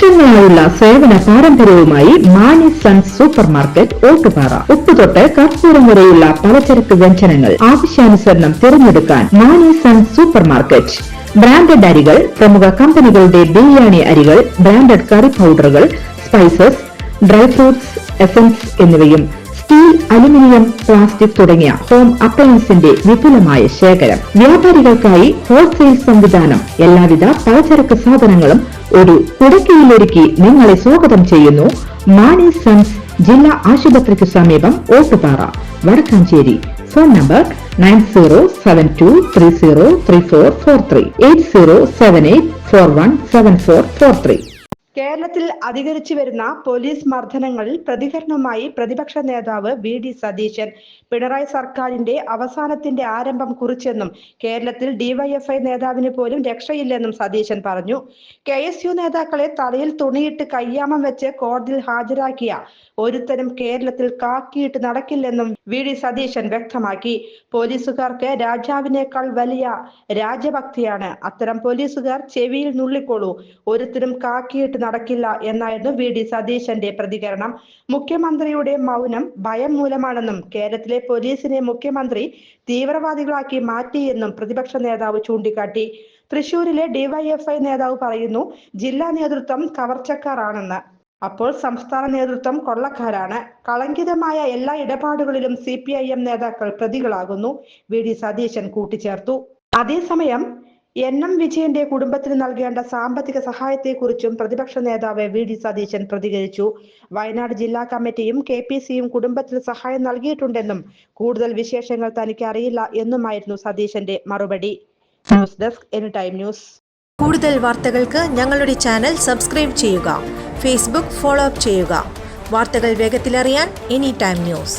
വർഷങ്ങളായുള്ള സേവന പാരമ്പര്യവുമായി Mani sons super market Ottupara. ഉപ്പുതൊട്ട് കർപ്പൂരം വരെയുള്ള പലചരക്ക് വ്യഞ്ജനങ്ങൾ ആവശ്യാനുസരണം തിരഞ്ഞെടുക്കാൻ Mani sons super market. Branded അരികൾ, പ്രമുഖ കമ്പനികളുടെ ബിരിയാണി അരികൾ, ബ്രാൻഡഡ് കറി പൗഡറുകൾ, സ്പൈസസ്, ഡ്രൈ ഫ്രൂട്ട്സ്, എസൻസ് എന്നിവയും സ്റ്റീൽ, അലുമിനിയം, പ്ലാസ്റ്റിക് തുടങ്ങിയ ഹോം അപ്ലയൻസിന്റെ വിപുലമായ ശേഖരം. വ്യാപാരികൾക്കായി ഹോൾസെയിൽ സംവിധാനം. എല്ലാവിധ പലചരക്ക് സാധനങ്ങളും ഒരു കുടക്കീഴിലൊരുക്കി നിങ്ങളെ സ്വാഗതം ചെയ്യുന്നു. മാണി സൺസ് ജില്ലാ ആശുപത്രിക്ക് സമീപം ഓട്ടുപാറ, വടക്കാഞ്ചേരി. Phone number 9072303443 8078417443. കേരളത്തിൽ അധികരിച്ചു വരുന്ന പോലീസ് മർദ്ദനങ്ങളിൽ പ്രതികരണവുമായി പ്രതിപക്ഷ നേതാവ് വി.ഡി. സതീശൻ. പിണറായി സർക്കാരിന്റെ അവസാനത്തിന്റെ ആരംഭം കുറിച്ചെന്നും കേരളത്തിൽ ഡിവൈഎഫ്ഐ നേതാവിന് പോലും രക്ഷയില്ലെന്നും സതീശൻ പറഞ്ഞു. KSU നേതാക്കളെ തലയിൽ തുണിയിട്ട് കയ്യാമം വെച്ച് കോടതിയിൽ ഹാജരാക്കിയ ഒരുത്തരും കേരളത്തിൽ കാക്കിയിട്ട് നടക്കില്ലെന്നും വി.ഡി. സതീശൻ വ്യക്തമാക്കി. പോലീസുകാർക്ക് രാജാവിനേക്കാൾ വലിയ രാജ്യഭക്തിയാണ്. അത്തരം പോലീസുകാർ ചെവിയിൽ നുള്ളിക്കോളൂ. ഒരുത്തരും കാക്കിയിട്ട് നടക്കില്ല എന്നായിരുന്നു വി.ഡി. സതീശന്റെ പ്രതികരണം. മുഖ്യമന്ത്രിയുടെ മൗനം ഭയം മൂലമാണെന്നും കേരളത്തിലെ പോലീസിനെ മുഖ്യമന്ത്രി തീവ്രവാദികളാക്കി മാറ്റിയെന്നും പ്രതിപക്ഷ നേതാവ് ചൂണ്ടിക്കാട്ടി. തൃശൂരിലെ ഡിവൈഎഫ്ഐ നേതാവ് പറയുന്നു, ജില്ലാ നേതൃത്വം കവർച്ചക്കാരാണെന്ന്. അപ്പോൾ സംസ്ഥാന നേതൃത്വം കൊള്ളക്കാരാണ്. കളങ്കിതമായ എല്ലാ ഇടപാടുകളിലും CPIM നേതാക്കൾ പ്രതികളാകുന്നു, വി.ഡി. സതീശൻ കൂട്ടിച്ചേർത്തു. അതേസമയം NM വിജയന്റെ കുടുംബത്തിന് നൽകേണ്ട സാമ്പത്തിക സഹായത്തെക്കുറിച്ചും പ്രതിപക്ഷ നേതാവ് വി.ഡി. സതീശൻ പ്രതികരിച്ചു. വയനാട് ജില്ലാ കമ്മിറ്റിയും KPCയും കുടുംബത്തിന് സഹായം നൽകിയിട്ടുണ്ടെന്നും കൂടുതൽ വിശേഷങ്ങൾ തനിക്ക് അറിയില്ല എന്നുമായിരുന്നു സതീശന്റെ മറുപടി. News desk anytime news. കൂടുതൽ വാർത്തകൾക്ക് ഞങ്ങളുടെ ചാനൽ സബ്സ്ക്രൈബ് ചെയ്യുക. ഫേസ്ബുക്ക് ഫോളോ അപ്പ് ചെയ്യുക. വാർത്തകൾ വേഗത്തിലറിയാൻ എനിടൈം ന്യൂസ്.